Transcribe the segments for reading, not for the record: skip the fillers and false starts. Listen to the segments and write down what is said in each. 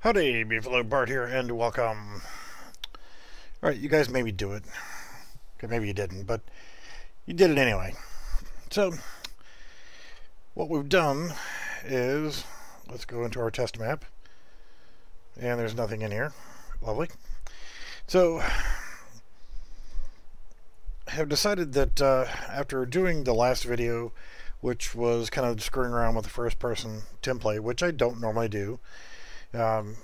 Howdy, Beefalo Bart here, and welcome. Alright, you guys made me do it. Okay, maybe you didn't, but you did it anyway. So, what we've done is, let's go into our test map. And there's nothing in here. Lovely. So, I have decided that after doing the last video, which was kind of screwing around with the first person template, which I don't normally do, the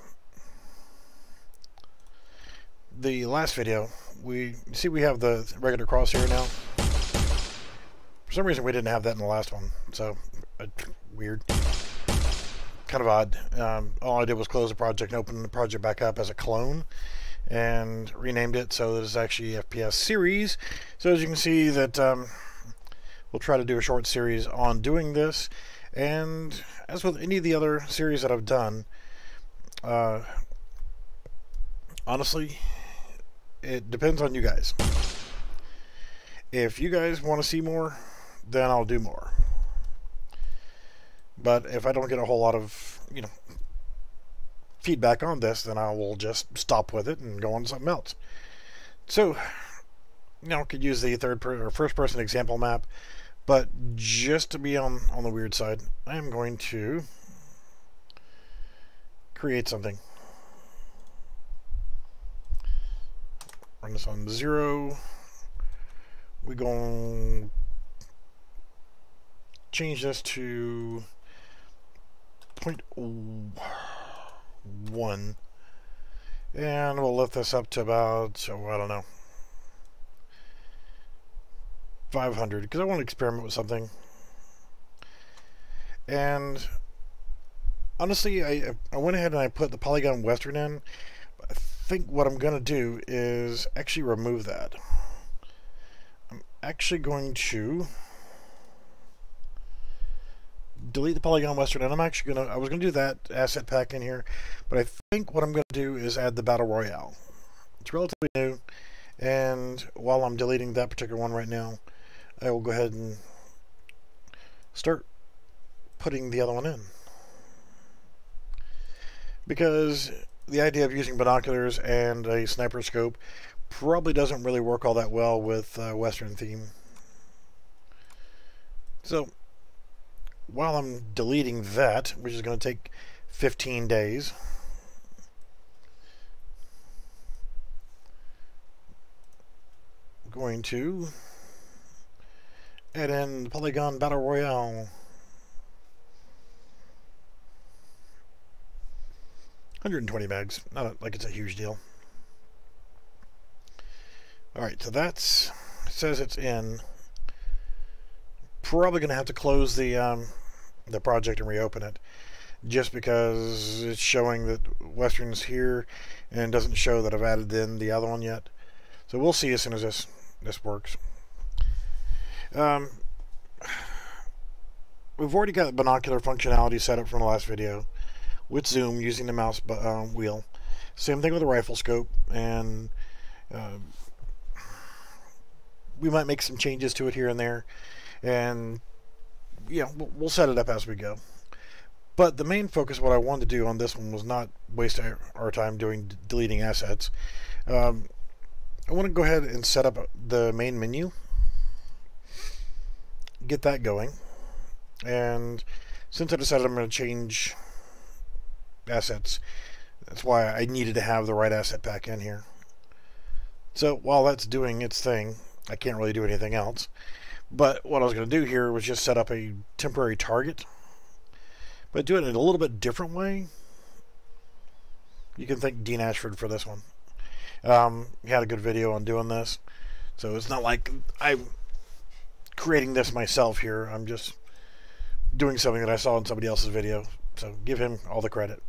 last video, we have the regular crosshair now. For some reason we didn't have that in the last one, so weird, kind of odd. All I did was close the project and open the project back up as a clone and renamed it so that it's actually FPS series. So as you can see that we'll try to do a short series on doing this, and as with any of the other series that I've done, honestly, it depends on you guys. If you guys want to see more, then I'll do more. But if I don't get a whole lot of, feedback on this, then I will just stop with it and go on to something else. So, could use the first person example map, but just to be on the weird side, I am going to create something. Run this on 0. We're going to change this to 0.1, and we'll lift this up to about, I don't know, 500, because I want to experiment with something. And honestly, I went ahead and I put the Polygon Western in. I think what I'm going to do is actually remove that. I'm actually going to delete the Polygon Western, and I was going to do that asset pack in here, but I think what I'm going to do is add the Battle Royale. It's relatively new, and while I'm deleting that particular one right now, I will go ahead and start putting the other one in. Because the idea of using binoculars and a sniper scope probably doesn't really work all that well with Western theme. So, while I'm deleting that, which is going to take 15 days, I'm going to add in the Polygon Battle Royale. 120 megs, not like it's a huge deal. Alright, so it says it's in. Probably going to have to close the project and reopen it, just because it's showing that Western's here and doesn't show that I've added in the other one yet. So we'll see as soon as this works. We've already got binocular functionality set up from the last video with zoom using the mouse wheel. Same thing with the rifle scope, and we might make some changes to it here and there, and we'll set it up as we go. But the main focus, what I wanted to do on this one, was not waste our time deleting assets. I want to go ahead and set up the main menu, get that going, and since I decided I'm going to change assets, that's why I needed to have the right asset pack in here. So while that's doing its thing, I can't really do anything else. But what I was going to do here was just set up a temporary target, but do it in a little bit different way. You can thank Dean Ashford for this one. He had a good video on doing this, so it's not like I'm creating this myself here. I'm just doing something that I saw in somebody else's video, so give him all the credit.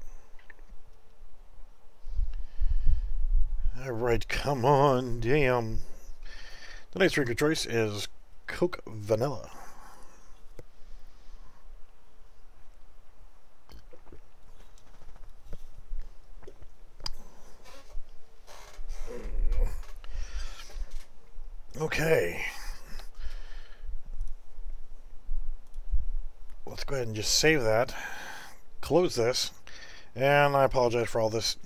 Alright, come on, damn. Tonight's drink of choice is Coke Vanilla. Okay. Let's go ahead and just save that, close this, And I apologize for all this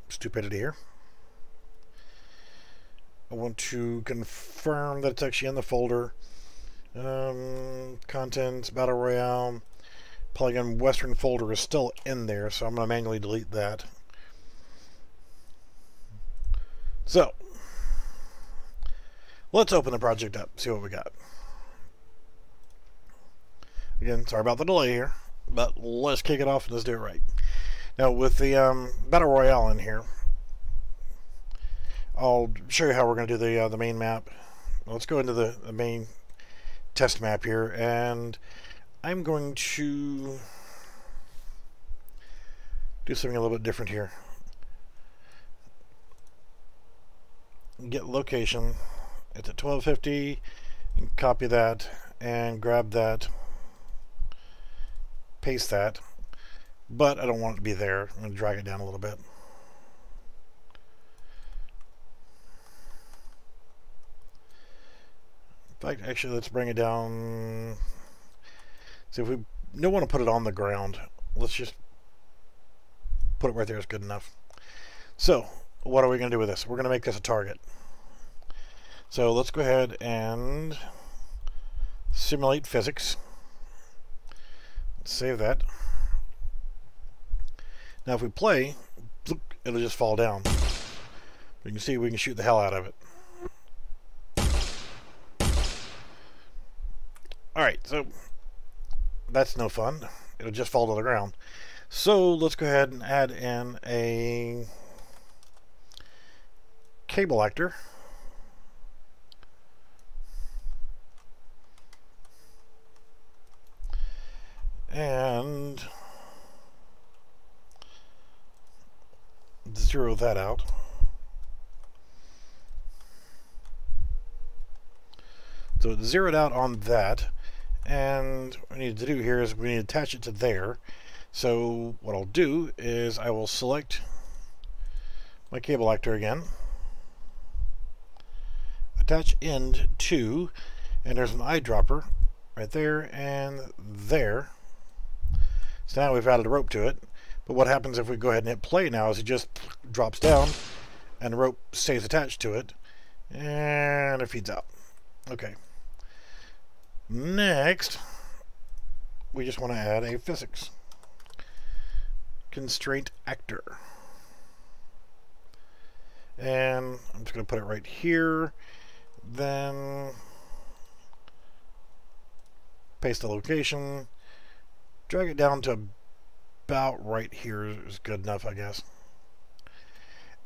stupidity here. I want to confirm that it's actually in the folder. Contents, Battle Royale, Polygon Western folder is still in there, so I'm going to manually delete that. So, let's open the project up, see what we got. Again, sorry about the delay here, but let's kick it off and let's do it right. Now, with the Battle Royale in here, I'll show you how we're going to do the main map. Let's go into the main test map here, and I'm going to do something a little bit different here. Get location. It's at 1250. Copy that and grab that. Paste that. But I don't want it to be there. I'm going to drag it down a little bit. In fact, actually, let's bring it down. See, if we don't want to put it on the ground, let's just put it right there is good enough. So, what are we going to do with this? We're going to make this a target. So, let's go ahead and simulate physics. Let's save that. Now, if we play, it'll just fall down. You can see we can shoot the hell out of it. Alright, so that's no fun. It'll just fall to the ground. So let's go ahead and add in a cable actor. And zero that out. So it's zeroed out on that. And what we need to do here is we need to attach it to there. So what I'll do is I will select my cable actor again, attach end to, and there's an eyedropper right there and there. So now we've added a rope to it. But what happens if we go ahead and hit play now is it just drops down and the rope stays attached to it and it feeds out. Okay. Next, we just want to add a physics constraint actor. And I'm just going to put it right here. Then paste the location. Drag it down to about right here is good enough, I guess.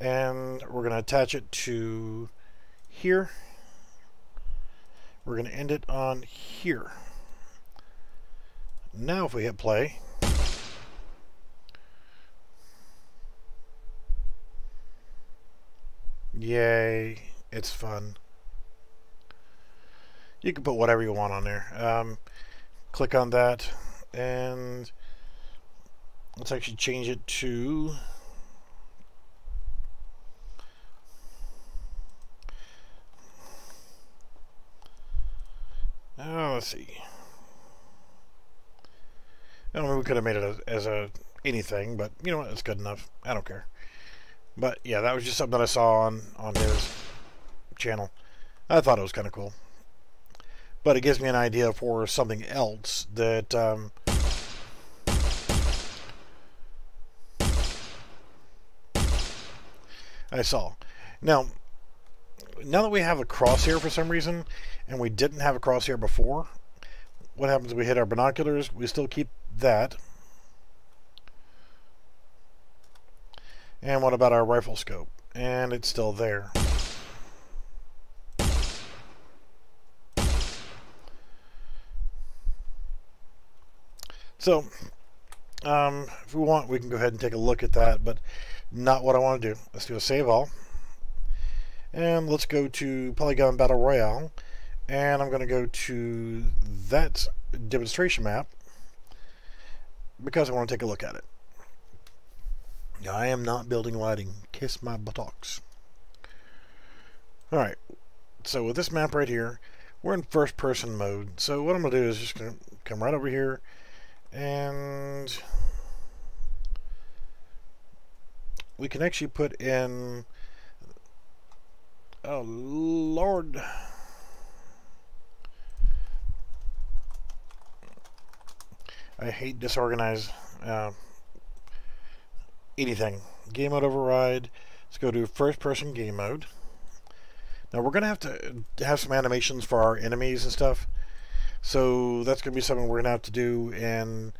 And we're going to attach it to here. We're going to end it on here. Now if we hit play, yay, it's fun. You can put whatever you want on there. Click on that and let's actually change it to let's see. I mean, we could have made it as a anything, but you know what? It's good enough. I don't care. But yeah, that was just something that I saw on his channel. I thought it was kind of cool. But it gives me an idea for something else that I saw. Now that we have a crosshair for some reason, and we didn't have a crosshair before, what happens if we hit our binoculars? We still keep that. And what about our rifle scope? And it's still there. So, if we want, we can go ahead and take a look at that, but not what I want to do. Let's do a save all. And let's go to Polygon Battle Royale. And I'm going to go to that demonstration map because I want to take a look at it. I am not building lighting. Kiss my buttocks. Alright, so with this map right here, we're in first person mode. So what I'm going to do is just going to come right over here and we can actually put in, oh Lord, I hate disorganized anything. Game mode override. Let's go to first person game mode. Now we're gonna have to have some animations for our enemies and stuff, so that's gonna be something we're gonna have to do in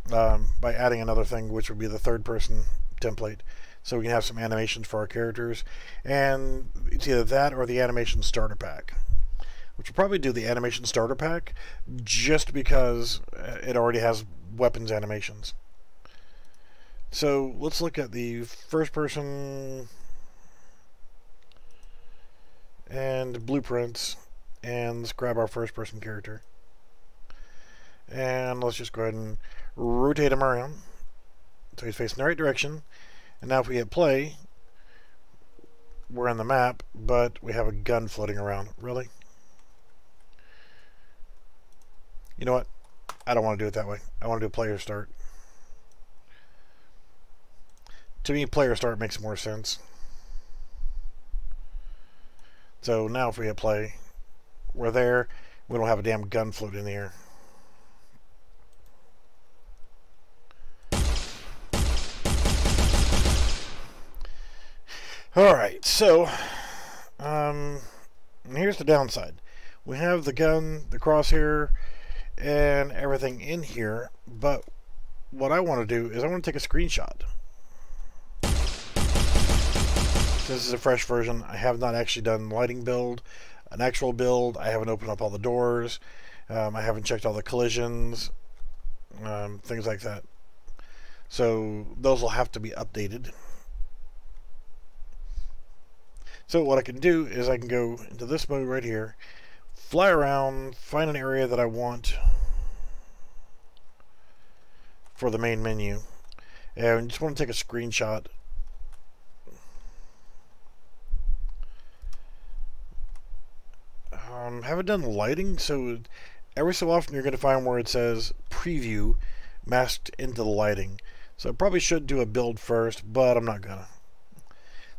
by adding another thing, which would be the third person template, so we can have some animations for our characters. And it's either that or the animation starter pack, which will probably do the animation starter pack just because it already has weapons animations. So let's look at the first person and blueprints, and let's grab our first person character, and let's just go ahead and rotate him around so he's facing the right direction. And now if we hit play, we're in the map, but we have a gun floating around. Really? You know what? I don't want to do it that way. I want to do player start. To me, player start makes more sense. So now if we hit play, we're there. We don't have a damn gun floating in the air. Alright, so here's the downside. We have the gun, the crosshair, and everything in here, but what I want to do is I want to take a screenshot. This is a fresh version. I have not actually done lighting build, an actual build. I haven't opened up all the doors. I haven't checked all the collisions, things like that. So those will have to be updated. So what I can do is I can go into this mode right here, fly around, find an area that I want for the main menu, and I just want to take a screenshot. Haven't done lighting, so every so often you're going to find where it says preview masked into the lighting. So I probably should do a build first, but I'm not gonna.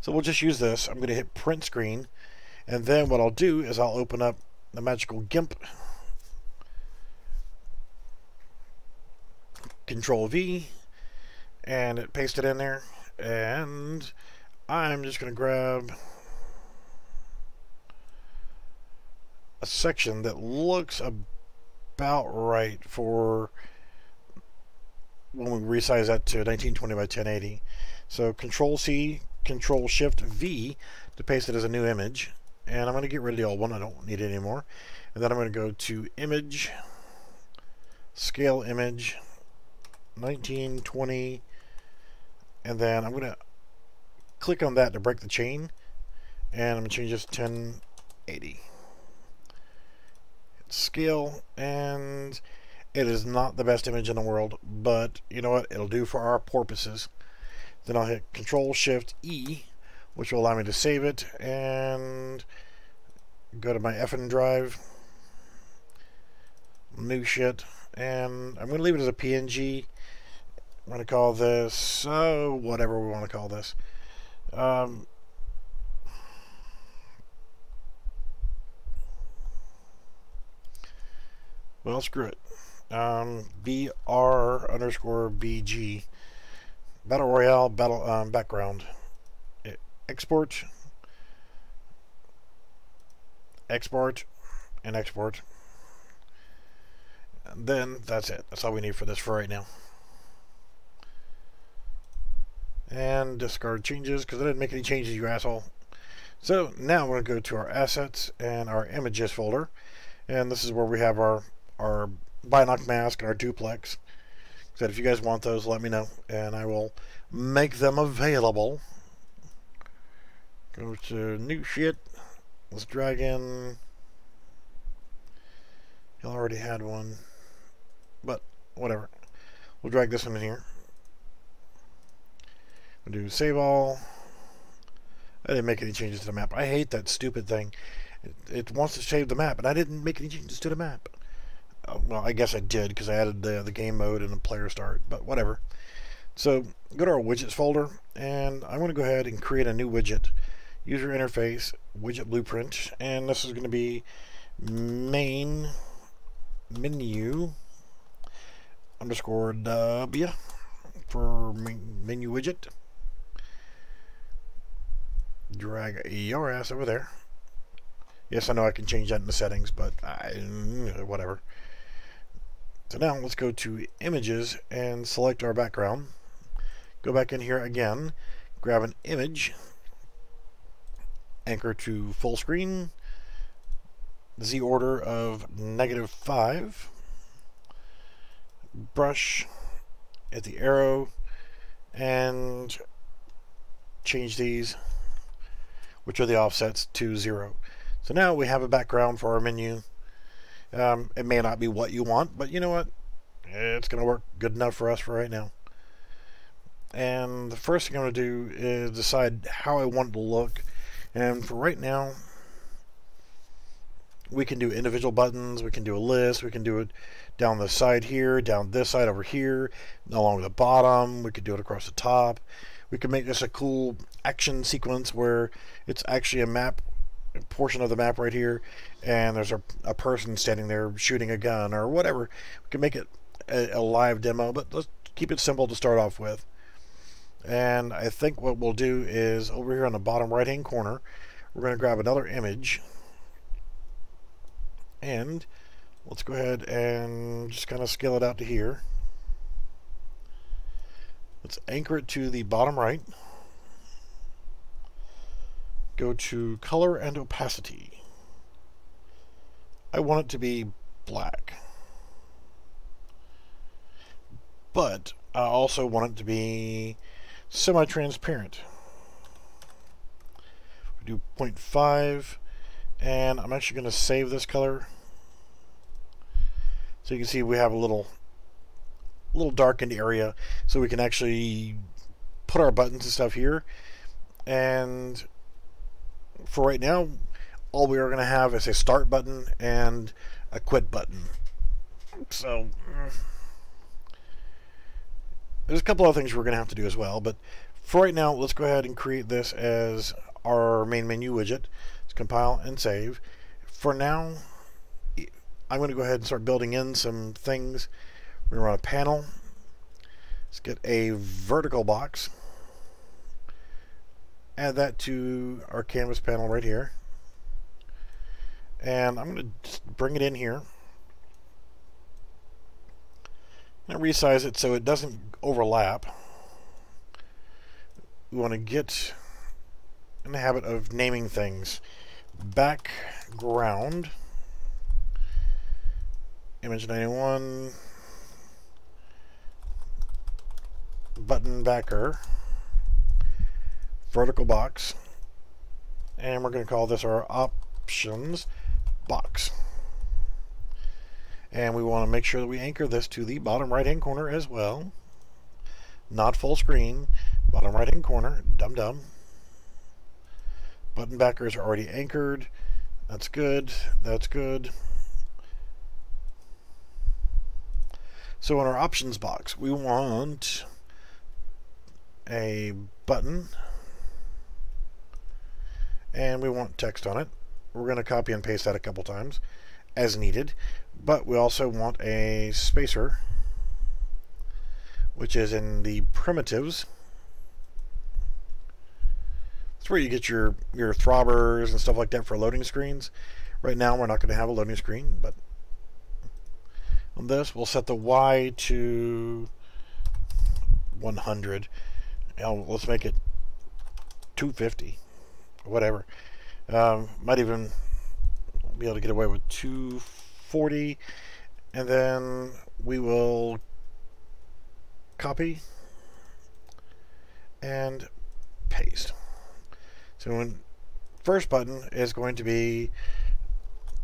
So we'll just use this. I'm going to hit print screen, and then what I'll do is I'll open up the magical GIMP, Control V, and paste it in there. And I'm just going to grab a section that looks about right for when we resize that to 1920 by 1080. So Control C, Control Shift V to paste it as a new image, and I'm going to get rid of the old one. I don't need it anymore. And then I'm going to go to Image, Scale Image, 1920, and then I'm going to click on that to break the chain, and I'm going to change this to 1080. Scale, and it is not the best image in the world, but you know what, it'll do for our purposes. Then I'll hit Control Shift E, which will allow me to save it, and go to my effing drive, new shit, and I'm going to leave it as a PNG. I'm going to call this whatever we want to call this. Well, screw it. BR_BG. Battle Royale background. Export. Export. And export. And then that's it. That's all we need for this for right now. And discard changes because I didn't make any changes, you asshole. So now we're going to go to our assets and our images folder. And this is where we have our binoc mask and our duplex. So if you guys want those, let me know, and I will make them available. Go to new shit. Let's drag in. You already had one, but whatever. We'll drag this one in here. We'll do save all. I didn't make any changes to the map. I hate that stupid thing. It wants to save the map, and I didn't make any changes to the map. Well, I guess I did because I added the game mode and the player start, but whatever. So go to our widgets folder, and I'm going to go ahead and create a new widget. User interface, widget blueprint, and this is going to be main menu underscore W for menu widget. Drag your ass over there. Yes, I know I can change that in the settings, but whatever. So now let's go to images and select our background. Go back in here again, grab an image, anchor to full screen, Z order of -5, brush at the arrow, and change these, which are the offsets, to 0. So now we have a background for our menu. It may not be what you want, but you know what? It's going to work good enough for us for right now. And the first thing I'm going to do is decide how I want it to look. And for right now, we can do individual buttons, we can do a list, we can do it down the side here, down this side over here, along the bottom, we could do it across the top. We can make this a cool action sequence where it's actually a map, a portion of the map right here, and there's a person standing there shooting a gun or whatever. We can make it a live demo, but let's keep it simple to start off with. And I think what we'll do is over here on the bottom right hand corner, we're going to grab another image, and let's go ahead and just kind of scale it out to here. Let's anchor it to the bottom right. Go to color and opacity. I want it to be black, but I also want it to be semi-transparent. We do 0.5, and I'm actually going to save this color. So you can see we have a little darkened area, so we can actually put our buttons and stuff here. And for right now, all we are going to have is a start button and a quit button. So there's a couple other things we're going to have to do as well, but for right now, let's go ahead and create this as our main menu widget. Let's compile and save. For now, I'm going to go ahead and start building in some things. We're going to run a panel. Let's get a vertical box. Add that to our canvas panel right here. And I'm going to just bring it in here. And resize it so it doesn't overlap. We want to get in the habit of naming things. Background. Image 91. Button backer. Vertical box. And we're going to call this our options box. And we want to make sure that we anchor this to the bottom right hand corner as well. Not full screen. Bottom right hand corner. Dum-dum. Button backers are already anchored. That's good. That's good. So in our options box, we want a button. And we want text on it. We're going to copy and paste that a couple times as needed. But we also want a spacer, which is in the primitives. It's where you get your throbbers and stuff like that for loading screens. Right now we're not going to have a loading screen, but on this we'll set the Y to 100. Now let's make it 250, whatever. Might even be able to get away with 240, and then we will copy and paste. So when first button is going to be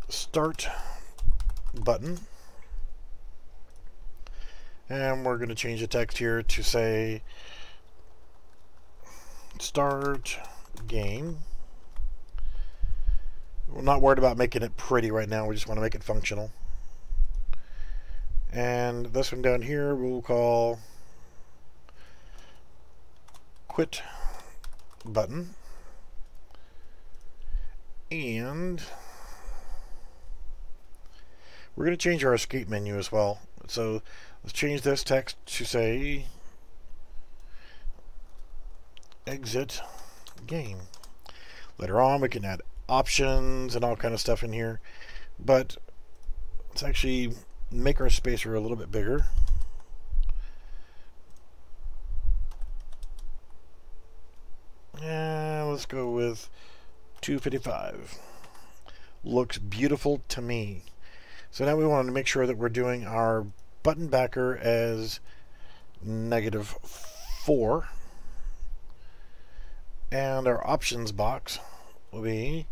start button, and we're going to change the text here to say start game. We're not worried about making it pretty right now, we just want to make it functional. And this one down here we'll call quit button, and we're going to change our escape menu as well. So let's change this text to say exit game. Later on we can add options and all kind of stuff in here, but let's actually make our spacer a little bit bigger. And let's go with 255. Looks beautiful to me. So now we want to make sure that we're doing our button backer as -4, and our options box will be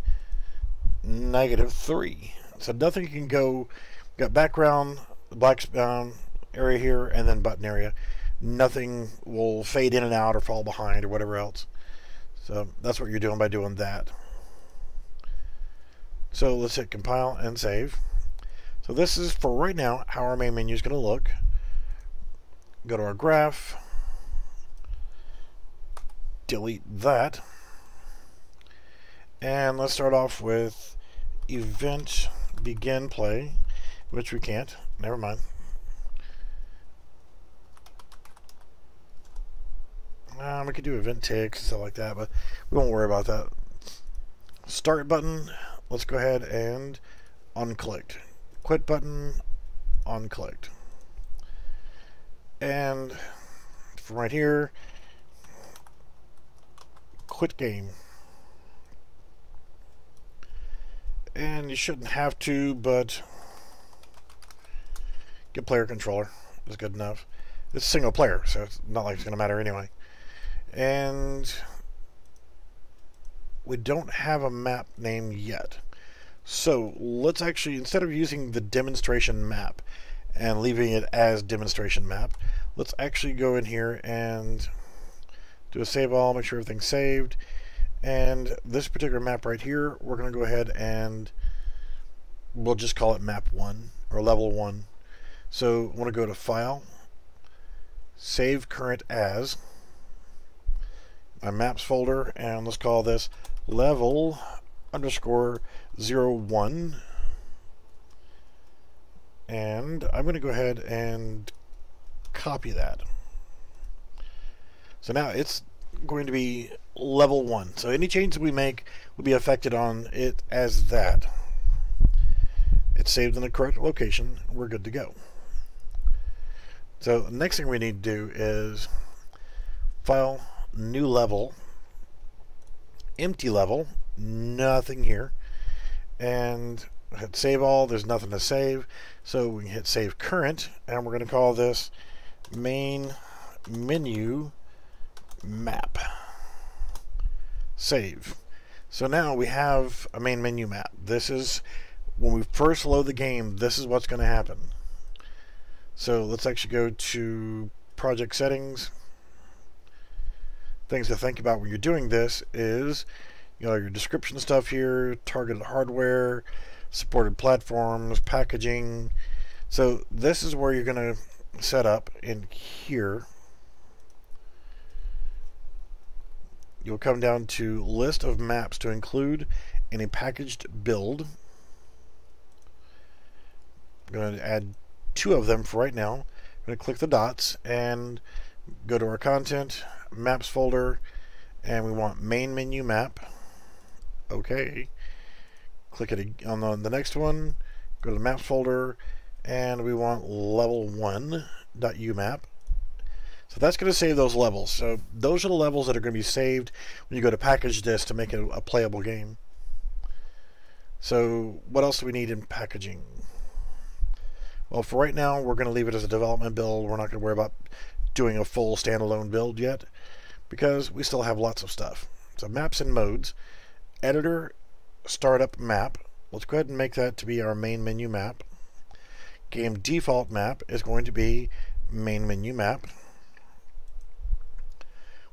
-3. So nothing can go. We've got background, black area here, and then button area. Nothing will fade in and out or fall behind or whatever else. So that's what you're doing by doing that. So let's hit compile and save. So this is, for right now, how our main menu is going to look. Go to our graph, delete that, and let's start off with event begin play, which we can't. Never mind. We could do event ticks and stuff like that, but we won't worry about that. Start button, let's go ahead and unclicked. Quit button, unclicked. And from right here, quit game. And you shouldn't have to, but get player controller is good enough. It's single player, so it's not like it's going to matter anyway. And we don't have a map name yet. So let's actually, instead of using the demonstration map and leaving it as demonstration map, let's actually go in here and do a save all, make sure everything's saved. And this particular map right here, we're going to go ahead and we'll just call it map 1 or level 1. So I want to go to file, save current as, my maps folder, and let's call this level _01. And I'm going to go ahead and copy that. So now it's going to be level 1. So any changes we make will be affected on it as that. It's saved in the correct location. We're good to go. So the next thing we need to do is file, new level, empty level, nothing here, and hit save all. There's nothing to save, so we can hit save current, and we're going to call this main menu map. Save. So now we have a main menu map. This is when we first load the game, this is what's going to happen. So let's actually go to project settings. Things to think about when you're doing this is, you know, your description stuff here, targeted hardware, supported platforms, packaging. So this is where you're going to set up in here. You'll come down to list of maps to include in a packaged build. I'm going to add 2 of them for right now. I'm going to click the dots and go to our content, maps folder, and we want main menu map. Okay. Click it on the next one, go to the maps folder, and we want level 1.umap. So that's going to save those levels. So those are the levels that are going to be saved when you go to package this to make it a playable game. So what else do we need in packaging? Well, for right now, we're going to leave it as a development build. We're not going to worry about doing a full standalone build yet because we still have lots of stuff. So maps and modes, editor, startup map. Let's go ahead and make that to be our main menu map. Game default map is going to be main menu map.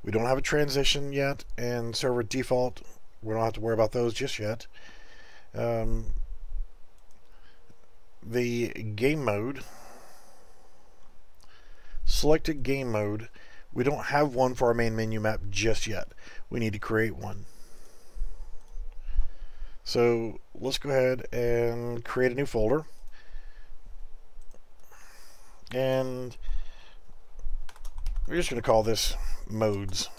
We don't have a transition yet, and server default, we don't have to worry about those just yet. The game mode, selected game mode, We don't have one for our main menu map just yet. We need to create one. So let's go ahead and create a new folder. And we're just going to call this modes.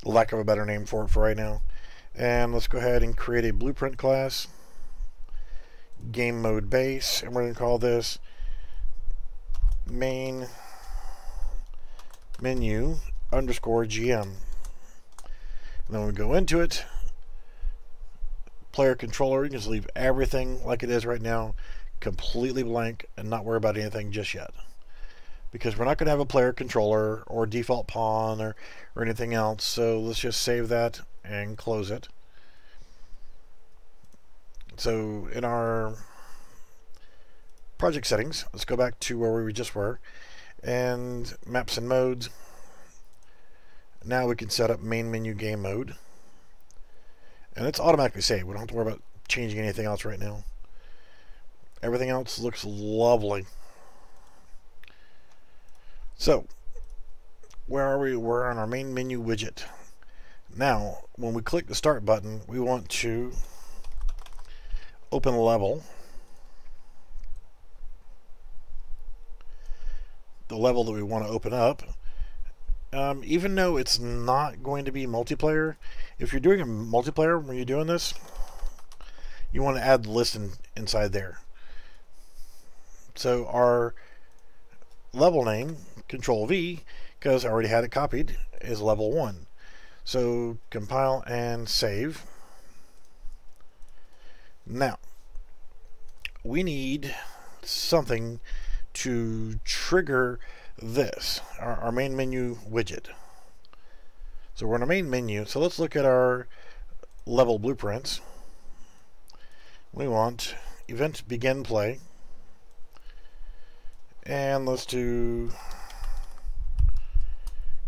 Lack of a better name for it for right now. And let's go ahead and create a blueprint class. Game mode base. And we're going to call this main menu underscore GM. And then we go into it. Player controller, you can just leave everything like it is right now, completely blank, and not worry about anything just yet. Because we're not going to have a player controller or default pawn or anything else. So let's just save that and close it. So in our project settings, let's go back to where we just were. And maps and modes. Now we can set up main menu game mode. And it's automatically saved. We don't have to worry about changing anything else right now. Everything else looks lovely. So, where are we? We're on our main menu widget. Now, when we click the start button, we want to open a level. The level that we want to open up. Even though it's not going to be multiplayer, if you're doing a multiplayer when you're doing this, you want to add the list inside there. So our level name, Control V, because I already had it copied, is level 1. So compile and save. Now, we need something to trigger this, our main menu widget. So we're in our main menu. So let's look at our level blueprints. We want event begin play. And let's do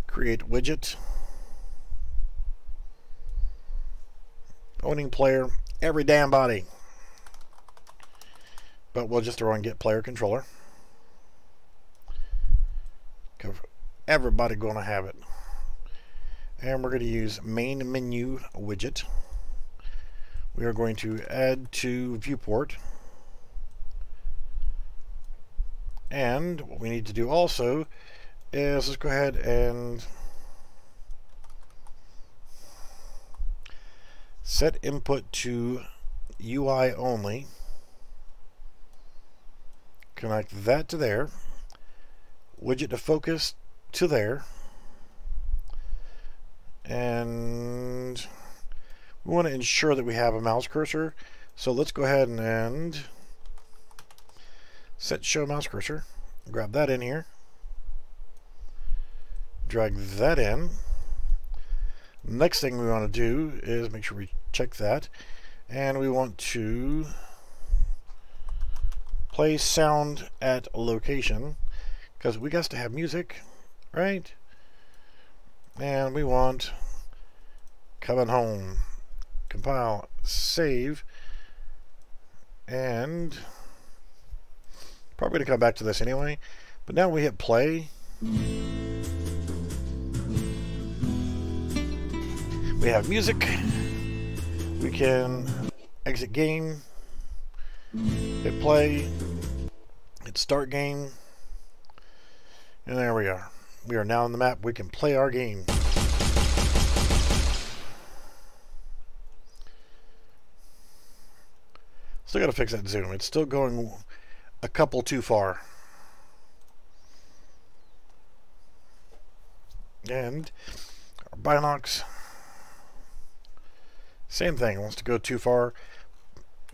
create widget. Owning player, every damn body. But we'll just throw in get player controller. Everybody gonna have it. And we're going to use main menu widget. We are going to add to viewport. And what we need to do also is let's go ahead and set input to UI only. Connect that to there. Widget to focus to there. And we want to ensure that we have a mouse cursor. So let's go ahead and set show mouse cursor. Grab that in here. Drag that in. Next thing we want to do is make sure we check that. And we want to play sound at location, because we got to have music, right? And we want coming home. Compile, save, and probably going to come back to this anyway. But now we hit play. We have music. We can exit game, hit play, hit start game, and there we are. We are now on the map. We can play our game. Still got to fix that zoom. It's still going a couple too far. And our binocs, same thing. It wants to go too far.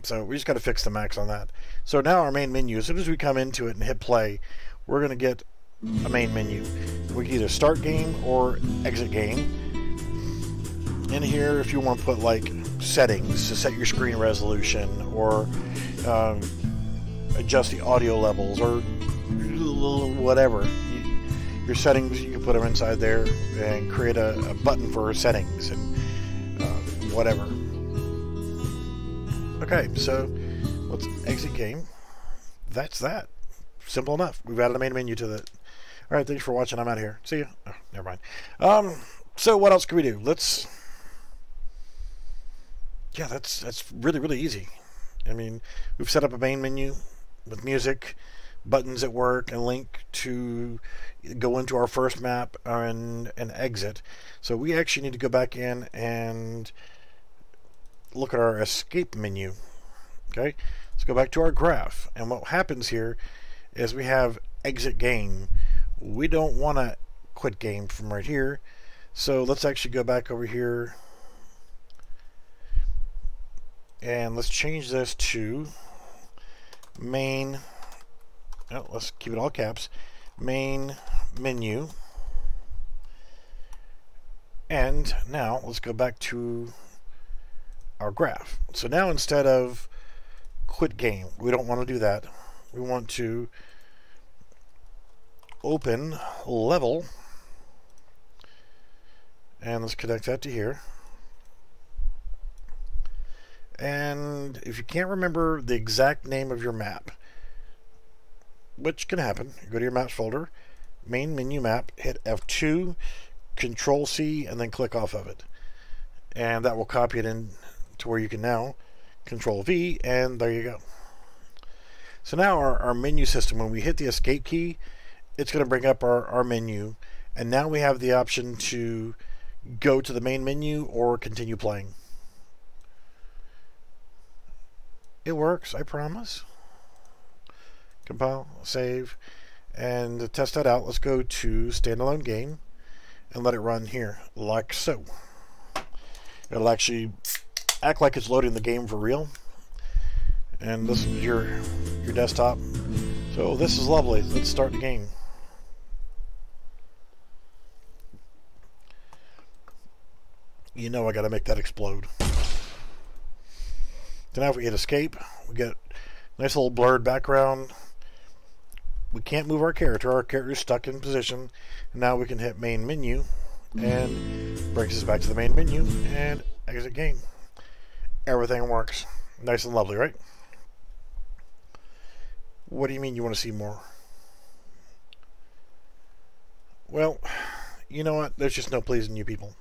So we just got to fix the max on that. So now our main menu, as soon as we come into it and hit play, we're going to get a main menu. We can either start game or exit game. In here, if you want to put like settings to set your screen resolution, or adjust the audio levels, or whatever, your settings, you can put them inside there and create a button for settings and whatever. Okay, so let's exit game. That's that. Simple enough. We've added a main menu to All right, thanks for watching. I'm out of here. See you. Oh, never mind. So what else can we do? Yeah, that's really, really easy. I mean, we've set up a main menu with music, buttons at work, and link to go into our first map and exit. So we actually need to go back in and look at our escape menu. Okay, let's go back to our graph. And what happens here is we have exit game. We don't want to quit game from right here. So let's actually go back over here and let's change this to main. Oh, let's keep it all caps. Main menu. And now let's go back to our graph. So now instead of quit game, we don't want to do that. We want to open level, and let's connect that to here. And if you can't remember the exact name of your map, which can happen, you go to your maps folder, main menu map, hit F2, Control C, and then click off of it, and that will copy it in to where you can now Control V, and there you go. So now our menu system, when we hit the escape key, it's going to bring up our menu, and now we have the option to go to the main menu or continue playing. It works, I promise. Compile, save, and to test that out, let's go to standalone game and let it run here like so. It'll actually act like it's loading the game for real. And this is your desktop. So this is lovely. Let's start the game. You know I gotta make that explode. So now if we hit escape, we get a nice little blurred background. We can't move our character. Our character is stuck in position. And now we can hit main menu and brings us back to the main menu and exit game. Everything works. Nice and lovely, right? What do you mean you want to see more? Well, you know what? There's just no pleasing you people.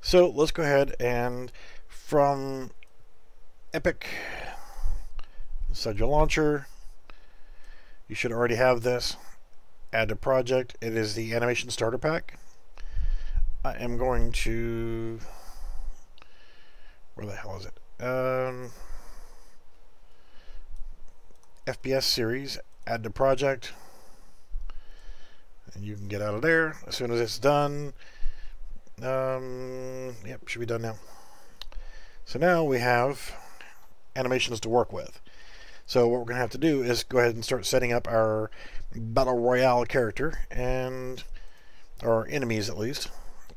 So let's go ahead and from Epic, inside your launcher, you should already have this. Add to project. It is the animation starter pack. I am going to, where the hell is it? FPS series. Add to project, and you can get out of there as soon as it's done. Yep, should be done now. So now we have animations to work with. So what we're going to have to do is go ahead and start setting up our Battle Royale character, and our enemies at least.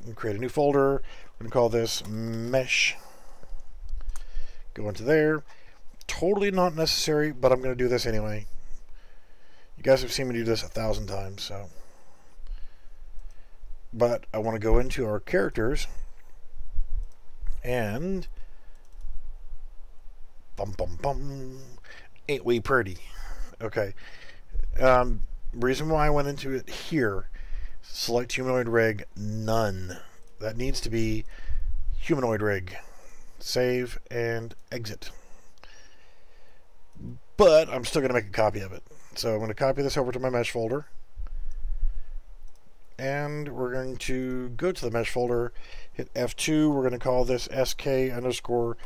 And create a new folder. We're going to call this Mesh. Go into there. Totally not necessary, but I'm going to do this anyway. You guys have seen me do this 1,000 times, so. But I want to go into our characters and bum bum bum, ain't we pretty? Okay. Reason why I went into it here, select humanoid rig, none. That needs to be humanoid rig. Save and exit. But I'm still going to make a copy of it. So I'm going to copy this over to my mesh folder. And we're going to go to the mesh folder, hit F2. We're going to call this sk_polygon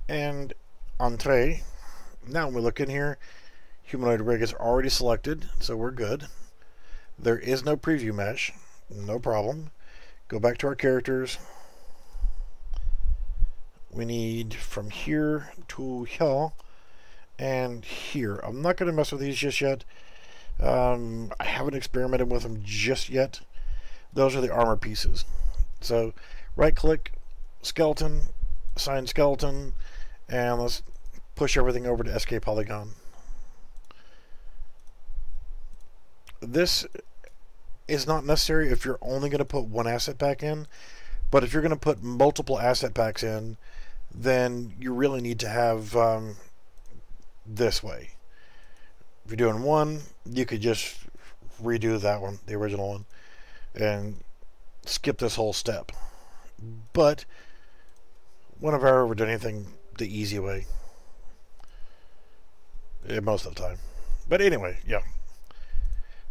and entree. Now when we look in here, humanoid rig is already selected, so we're good. There is no preview mesh, no problem. Go back to our characters. We need from here to here and here. I'm not going to mess with these just yet. I haven't experimented with them just yet. Those are the armor pieces. So right click, skeleton, assign skeleton, and let's push everything over to SK Polygon. This is not necessary if you're only going to put one asset pack in, but if you're going to put multiple asset packs in, then you really need to have this way. If you're doing one, you could just redo that one, the original one, and skip this whole step. But when have I ever done anything the easy way? Most of the time. But anyway, yeah.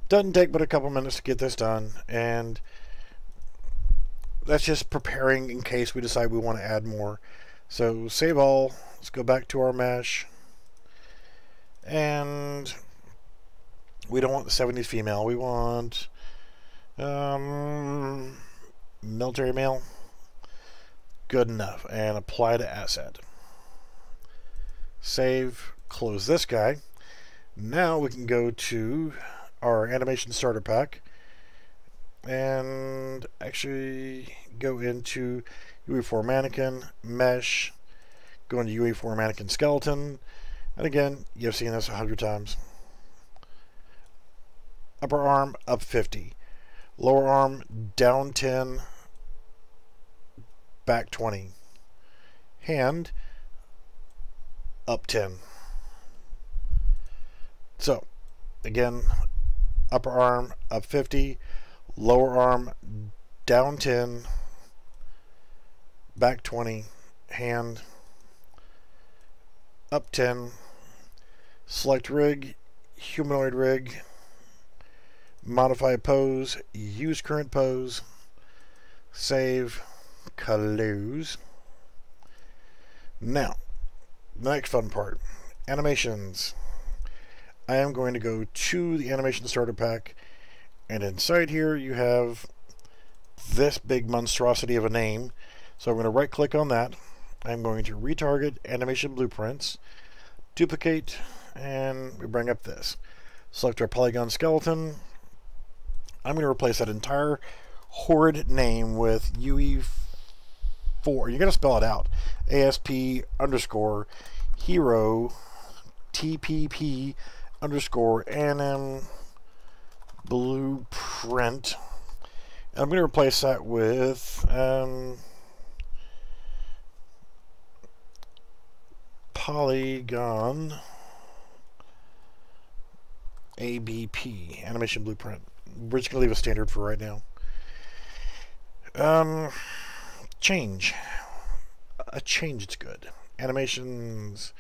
Doesn't take but a couple minutes to get this done, and that's just preparing in case we decide we want to add more. So save all. Let's go back to our mesh. And we don't want the 70s female. We want military male. Good enough. And apply to asset. Save. Close this guy. Now we can go to our animation starter pack and actually go into UE4 mannequin, mesh, go into UE4 mannequin skeleton, and again, you've seen this 100 times. Upper arm up 50, lower arm down 10, back 20, hand up 10. So again, upper arm up 50, lower arm down 10, back 20, hand up 10, select rig, humanoid rig, modify pose, use current pose, save, close. Now, the next fun part, animations. I am going to go to the animation starter pack, and inside here you have this big monstrosity of a name. So I'm going to right click on that. I'm going to retarget animation blueprints, duplicate, and we bring up this. Select our polygon skeleton. I'm going to replace that entire horrid name with UE4. You got to spell it out. ASP underscore hero TPP underscore anim blueprint. And I'm going to replace that with Polygon ABP animation blueprint. We're just going to leave a standard for right now. Change. A change, it's good. Animations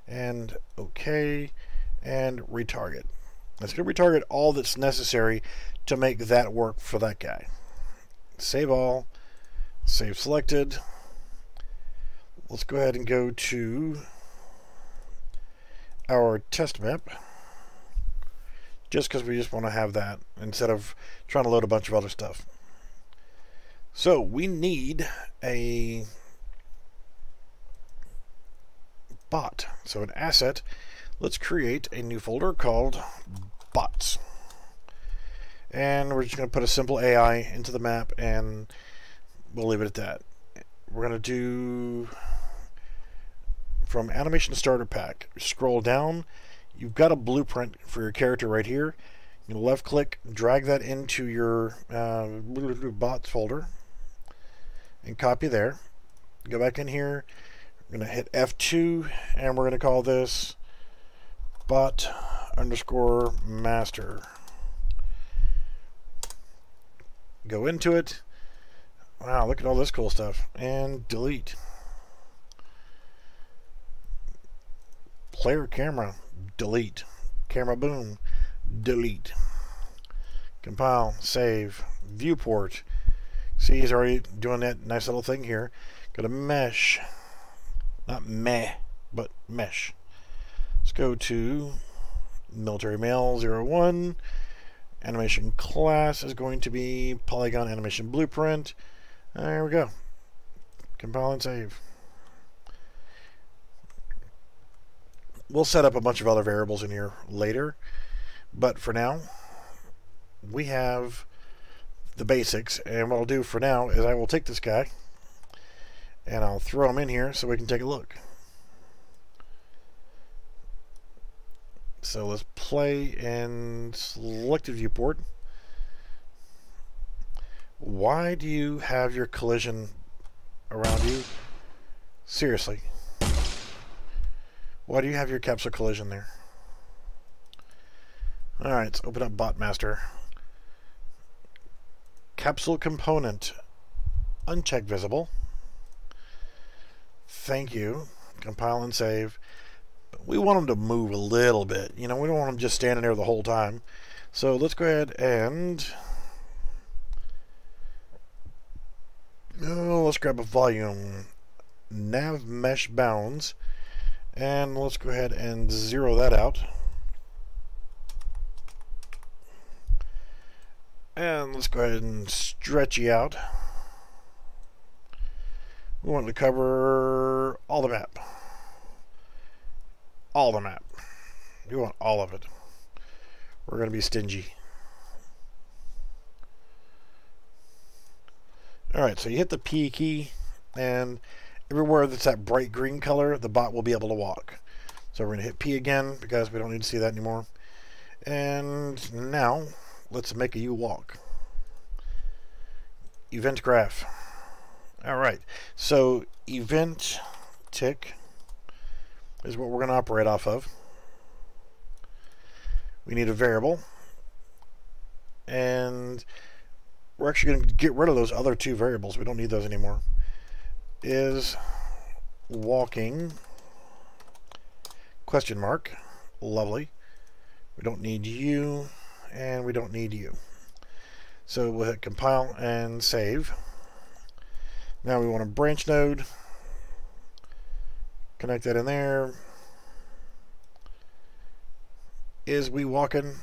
and OK. And retarget. It's going to retarget all that's necessary to make that work for that guy. Save all. Save selected. Let's go ahead and go to our test map. Just because we just want to have that instead of trying to load a bunch of other stuff. So we need a bot. So an asset. Let's create a new folder called bots. And we're just going to put a simple AI into the map, and we'll leave it at that. We're going to do from animation starter pack. Scroll down. You've got a blueprint for your character right here. You left click, drag that into your bots folder, and copy there. Go back in here. We're going to hit F2, and we're going to call this bot underscore master. Go into it. Wow, look at all this cool stuff. And delete. Player camera. Delete. Camera boom. Delete. Compile. Save. Viewport. See, he's already doing that nice little thing here. Go to mesh. Not meh, but mesh. Let's go to military male 01. Animation class is going to be Polygon animation blueprint. There we go. Compile and save. We'll set up a bunch of other variables in here later, but for now we have the basics, and what I'll do for now is I will take this guy and I'll throw him in here so we can take a look. So let's play in selected viewport. Why do you have your collision around you? Seriously. Why do you have your capsule collision there? Alright, let's open up BotMaster. Capsule component. Uncheck visible. Thank you. Compile and save. We want them to move a little bit. You know, we don't want them just standing there the whole time. So let's go ahead and let's grab a volume. Nav mesh bounds. And let's go ahead and zero that out. And let's go ahead and stretch you out. We want to cover all the map. All the map. We want all of it. We're going to be stingy. Alright, so you hit the P key, and everywhere that's that bright green color, the bot will be able to walk. So we're going to hit P again, because we don't need to see that anymore. And now, let's make a U walk. Event graph. Alright, so event tick is what we're going to operate off of. We need a variable, and we're actually going to get rid of those other two variables. We don't need those anymore. Is walking question mark. Lovely. We don't need you, and we don't need you. So we'll hit compile and save. Now we want a branch node. Connect that in there. Is we walking?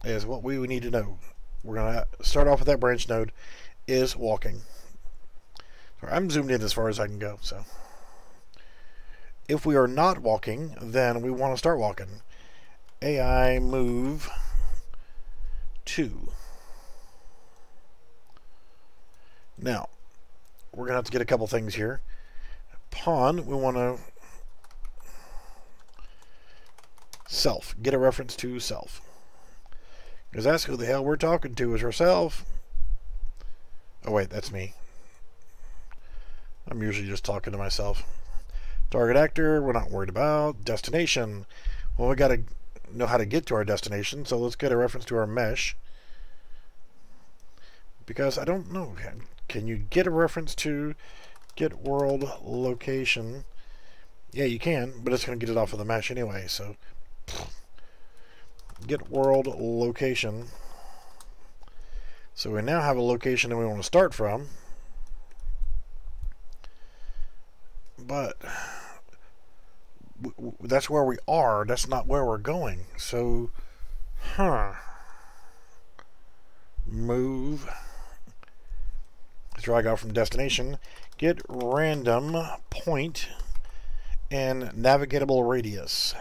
Is what we need to know. We're going to start off with that branch node. Is walking. So I'm zoomed in as far as I can go. So if we are not walking, then we want to start walking. AI move to. Now, we're going to have to get a couple things here. Pawn, we want to self. Get a reference to self. Because that's who the hell we're talking to, is herself. Oh wait, that's me. I'm usually just talking to myself. Target actor, we're not worried about. Destination. Well, we got to know how to get to our destination, so let's get a reference to our mesh. Because I don't know. Can you get a reference to get world location? Yeah, you can, but it's going to get it off of the mesh anyway, so get world location. So we now have a location that we want to start from, but that's where we are. That's not where we're going. So, move. Drag out from destination. Get random point and navigatable radius.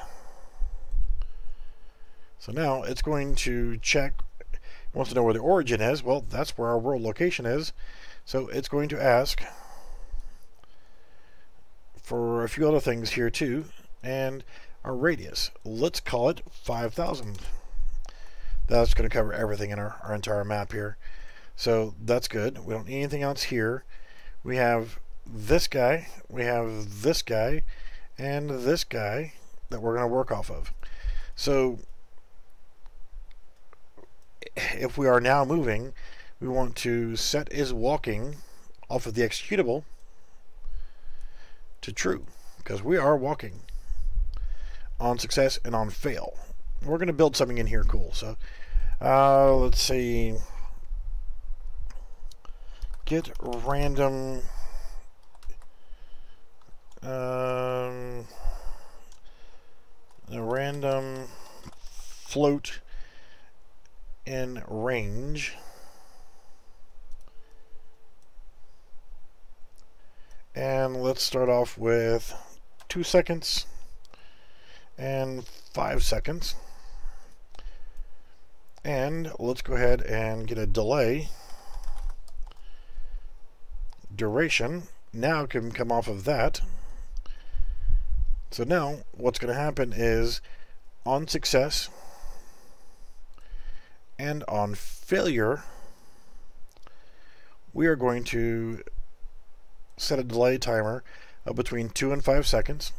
So now it's going to check. It wants to know where the origin is. Well, that's where our world location is. So it's going to ask for a few other things here too, and our radius. Let's call it 5,000. That's going to cover everything in our entire map here. So that's good. We don't need anything else here. We have this guy, we have this guy, and this guy that we're going to work off of. So if we are now moving, we want to set is walking off of the executable to true, because we are walking on success and on fail. We're going to build something in here cool. So let's see. Get random a random float in range, and let's start off with 2 seconds and 5 seconds, and let's go ahead and get a delay. Duration now can come off of that. So now what's going to happen is on success and on failure, we are going to set a delay timer of between 2 and 5 seconds,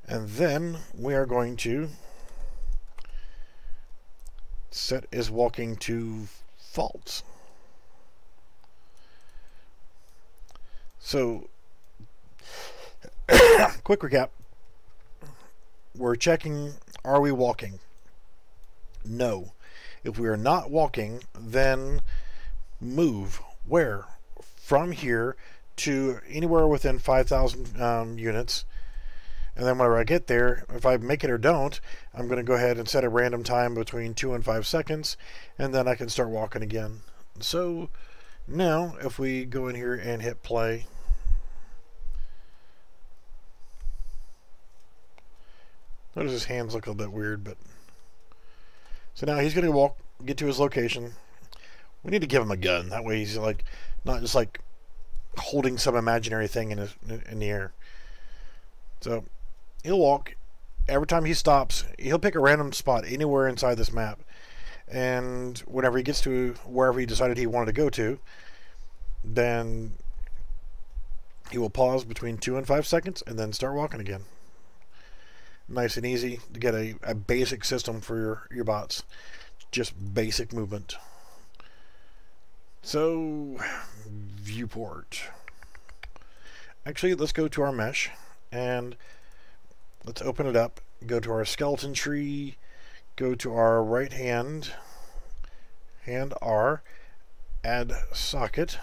And then we are going to set is walking to false. So, quick recap. We're checking, are we walking? No. If we are not walking, then move. Where? From here to anywhere within 5,000 units. And then whenever I get there, if I make it or don't, I'm going to go ahead and set a random time between 2 and 5 seconds, and then I can start walking again. So now, if we go in here and hit play, notice his hands look a little bit weird, but so now he's going to get to his location. We need to give him a gun. That way he's like not just like holding some imaginary thing in the air. So he'll walk. Every time he stops, he'll pick a random spot anywhere inside this map. And whenever he gets to wherever he decided he wanted to go to, then he will pause between 2 and 5 seconds and then start walking again. Nice and easy to get a basic system for your bots. Just basic movement. So, viewport. Actually, let's go to our mesh and let's open it up. Go to our skeleton tree. Go to our right hand R, add socket.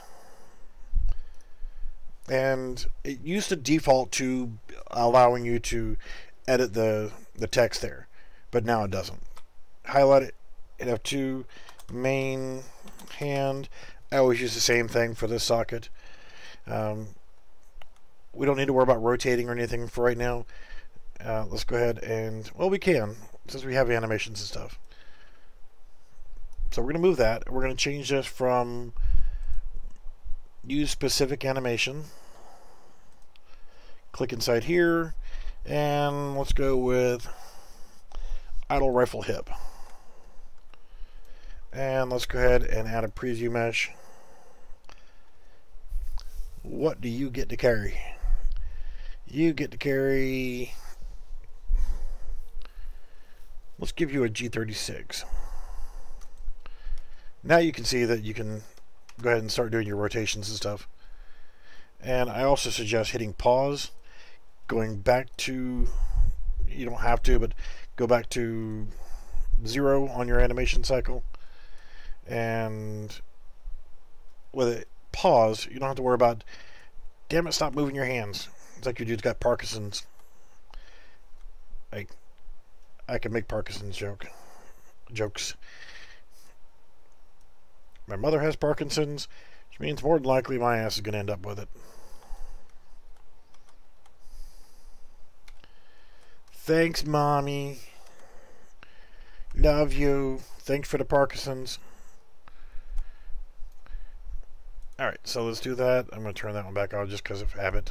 And it used to default to allowing you to edit the text there, but now it doesn't. Highlight it, hit F2, main hand. I always use the same thing for this socket. We don't need to worry about rotating or anything for right now. Let's go ahead and, well, we can, since we have animations and stuff. So we're going to move that. We're going to change this from use specific animation. Click inside here, and let's go with idle rifle hip. And let's go ahead and add a preview mesh. What do you get to carry? You get to carry, let's give you a G36. Now you can see that you can go ahead and start doing your rotations and stuff. And I also suggest hitting pause, going back to, you don't have to, but go back to 0 on your animation cycle. And with it pause, you don't have to worry about, damn it, stop moving your hands. It's like your dude's got Parkinson's. I can make Parkinson's jokes. My mother has Parkinson's, which means more than likely my ass is going to end up with it. Thanks, Mommy. Love you. Thanks for the Parkinson's. Alright, so let's do that. I'm going to turn that one back on just because of habit.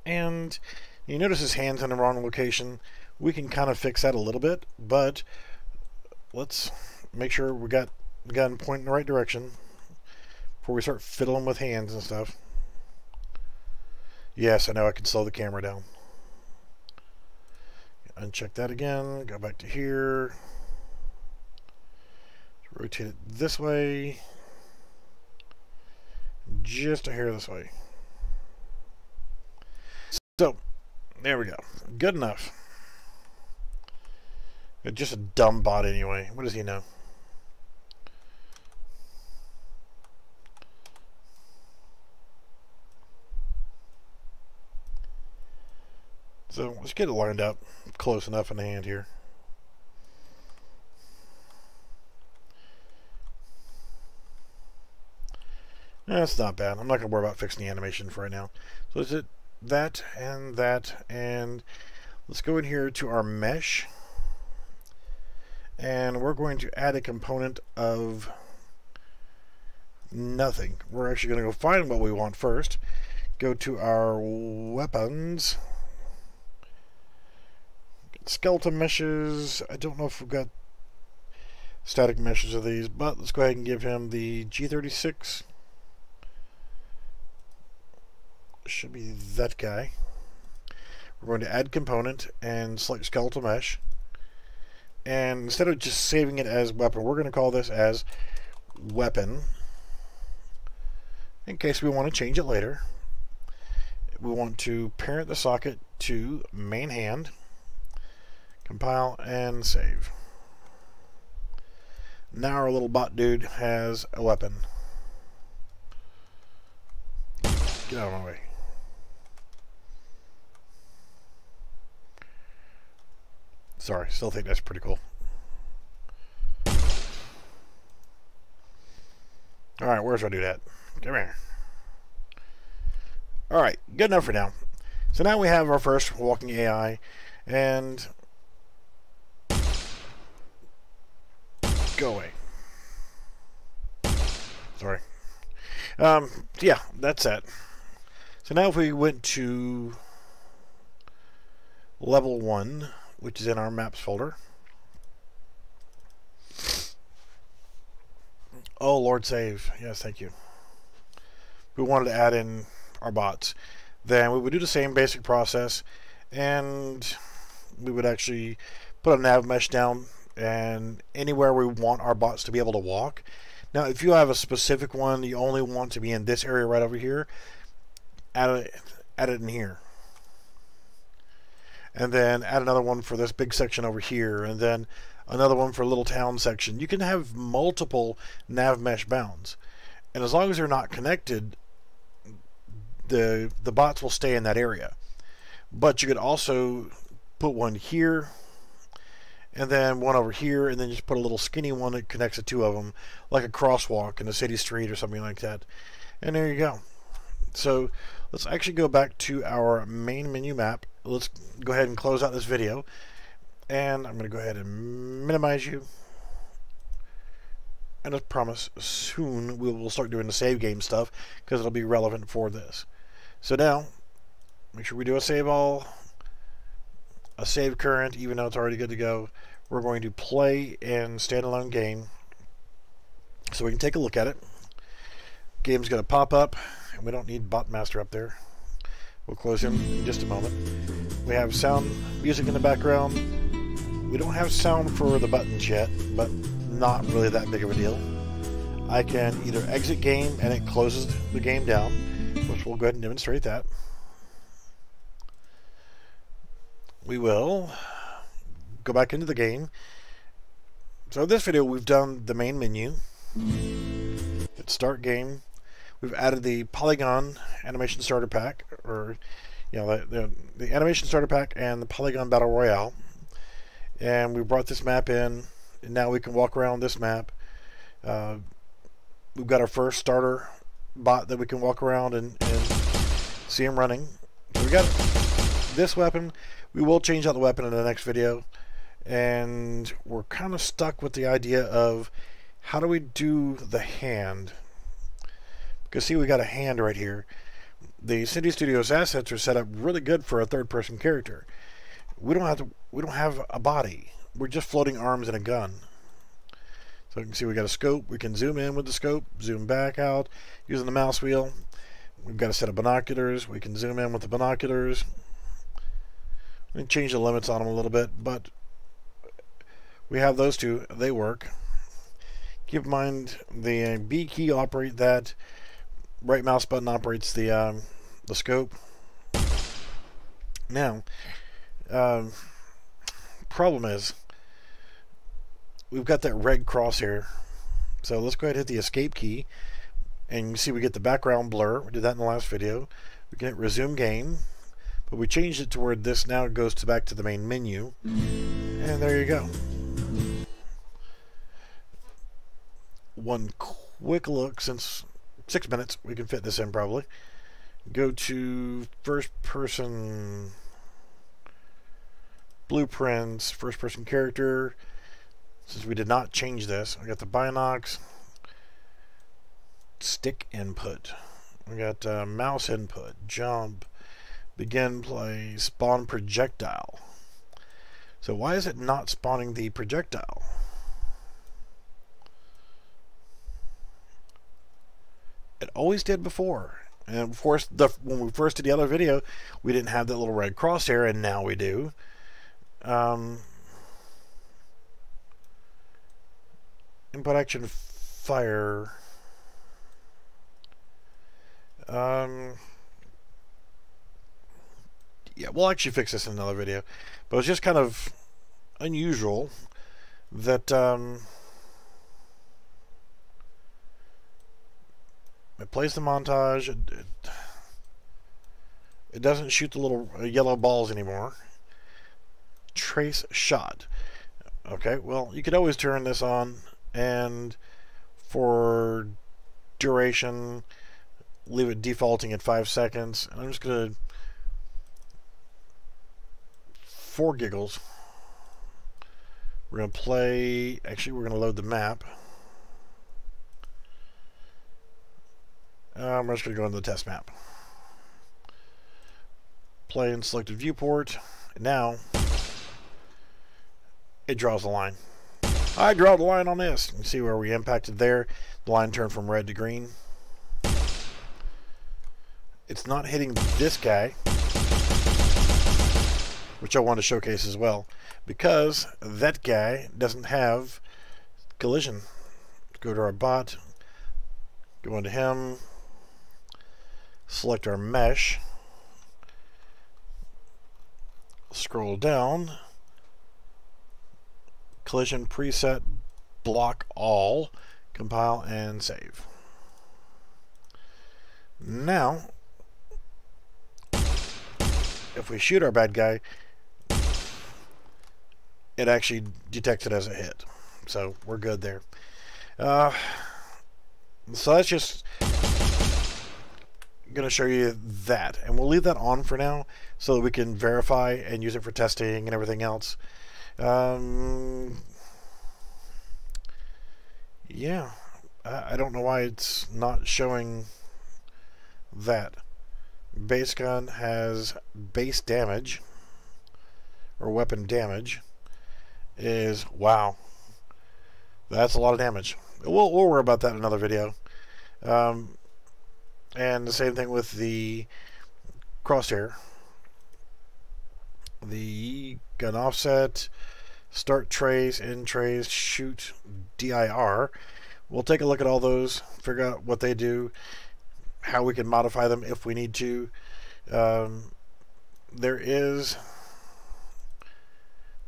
And you notice his hand's in the wrong location. We can kind of fix that a little bit, but let's make sure we got the gun pointing in the right direction before we start fiddling with hands and stuff. Yes, I know I can slow the camera down. Uncheck that again. Go back to here. Rotate it this way. Just a hair this way. So, there we go. Good enough. Just a dumb bot anyway. What does he know? So let's get it lined up close enough in the hand here. That's not bad. I'm not going to worry about fixing the animation for right now. So is it that, and let's go in here to our mesh. And we're going to add a component of nothing. We're actually going to go find what we want first. Go to our weapons. Skeleton meshes. I don't know if we've got static meshes of these, but let's go ahead and give him the G36. should be that guy. We're going to add component and select skeletal mesh. And instead of just saving it as weapon, we're going to call this as weapon. In case we want to change it later. We want to parent the socket to main hand. Compile and save. Now our little bot dude has a weapon. Get out of my way. Sorry, still think that's pretty cool. Alright, where's our dude at? Come here. Alright, good enough for now. So now we have our first walking AI, and go away. Sorry. Yeah, that's it. So now if we went to level 1, which is in our maps folder. Oh, Lord save. Yes, thank you. We wanted to add in our bots. Then we would do the same basic process, and we would actually put a nav mesh down, and anywhere we want our bots to be able to walk. Now, if you have a specific one you only want to be in this area right over here, add it in here. And then add another one for this big section over here, and then another one for a little town section. You can have multiple nav mesh bounds, and as long as they're not connected, the bots will stay in that area. But you could also put one here, and then one over here, and then just put a little skinny one that connects the two of them, like a crosswalk in a city street or something like that. And there you go. So let's actually go back to our main menu map. Let's go ahead and close out this video, and I'm going to go ahead and minimize you. And as promised, soon we will start doing the save game stuff, because it'll be relevant for this. So now, make sure we do a save all, a save current, even though it's already good to go. We're going to play in standalone game, so we can take a look at it. Game's going to pop up, and we don't need Botmaster up there. We'll close him in just a moment. We have sound music in the background. We don't have sound for the buttons yet, but not really that big of a deal. I can either exit game and it closes the game down, which we'll go ahead and demonstrate that. We will go back into the game. So in this video we've done the main menu. Hit start game. We've added the Polygon animation starter pack, or the animation starter pack and the Polygon Battle Royale. And we brought this map in, and now we can walk around this map. We've got our first starter bot that we can walk around and see him running. So we got this weapon. We will change out the weapon in the next video, and we're kind of stuck with the idea of how do we do the hand. Because see, we got a hand right here. The Synty Studios assets are set up really good for a third-person character. We don't have a body. We're just floating arms and a gun. So you can see we got a scope. We can zoom in with the scope, zoom back out using the mouse wheel. We've got a set of binoculars. We can zoom in with the binoculars. We can change the limits on them a little bit, but we have those two. They work. Keep in mind the B key operate that. Right mouse button operates the scope. Now, problem is we've got that red crosshair. So let's go ahead and hit the escape key, and you see we get the background blur. We did that in the last video. We can hit resume game, but we changed it to where this now goes back to the main menu, and there you go. One quick look, since 6 minutes we can fit this in probably. Go to first person blueprints, first person character. Since we did not change this, we got the binocs, stick input, we got mouse input, jump, begin play, spawn projectile. So why is it not spawning the projectile? It always did before, And of course, when we first did the other video, we didn't have that little red crosshair, and now we do. Input action fire. Yeah, we'll actually fix this in another video. But it's just kind of unusual that it plays the montage. It doesn't shoot the little yellow balls anymore. Trace shot. Okay, well, you could always turn this on, and for duration, leave it defaulting at 5 seconds. And I'm just going to, for giggles, we're going to play, actually we're going to load the map. I'm just going to go into the test map. Play in selected viewport. And now, it draws the line. I draw the line on this. You can see where we impacted there. The line turned from red to green. It's not hitting this guy, which I want to showcase as well, because that guy doesn't have collision. Go to our bot, go into him, select our mesh, scroll down, collision preset, block all, compile and save. Now, if we shoot our bad guy, it actually detects it as a hit. So we're good there. So that's just going to show you that. And we'll leave that on for now so that we can verify and use it for testing and everything else. Yeah, I don't know why it's not showing that. Base gun has base damage, or weapon damage, is, wow, that's a lot of damage. We'll worry about that in another video. And the same thing with the crosshair. The gun offset, start trace, end trace, shoot, DIR. We'll take a look at all those, figure out what they do, how we can modify them if we need to. There is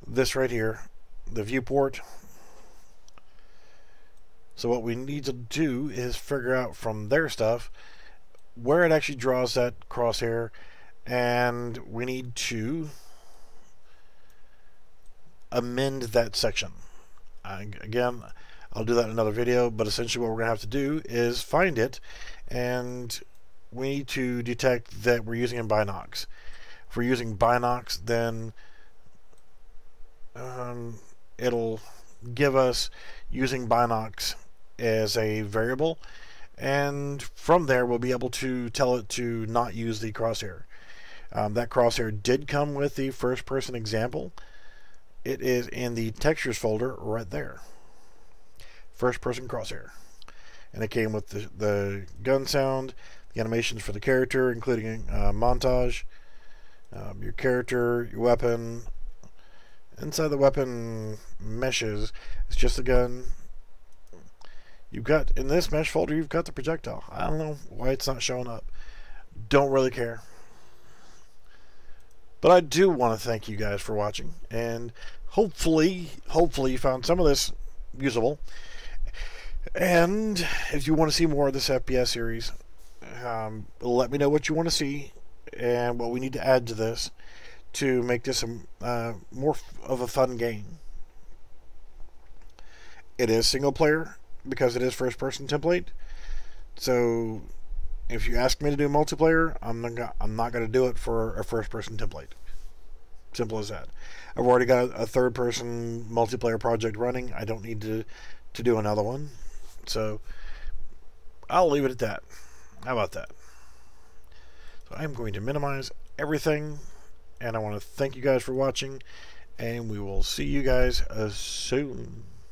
this right here, the viewport. So what we need to do is figure out from their stuff where it actually draws that crosshair, and we need to amend that section. Again, I'll do that in another video, but essentially what we're going to have to do is find it, and we need to detect that we're using in binocs. If we're using binocs, then it'll give us using binocs as a variable, and from there we'll be able to tell it to not use the crosshair. That crosshair did come with the first person example. It is in the textures folder right there. First person crosshair. And it came with the gun sound, the animations for the character, including montage, your character, your weapon. Inside the weapon meshes, it's just the gun. You've got, in this mesh folder, you've got the projectile. I don't know why it's not showing up. Don't really care. But I do want to thank you guys for watching, and hopefully you found some of this usable. And if you want to see more of this FPS series, let me know what you want to see and what we need to add to this to make this more of a fun game. It is single player because it is first person template. So if you ask me to do multiplayer, I'm not going to do it for a first person template. Simple as that. I've already got a third person multiplayer project running. I don't need to do another one. So I'll leave it at that. How about that? So I'm going to minimize everything, and I want to thank you guys for watching, and we will see you guys soon.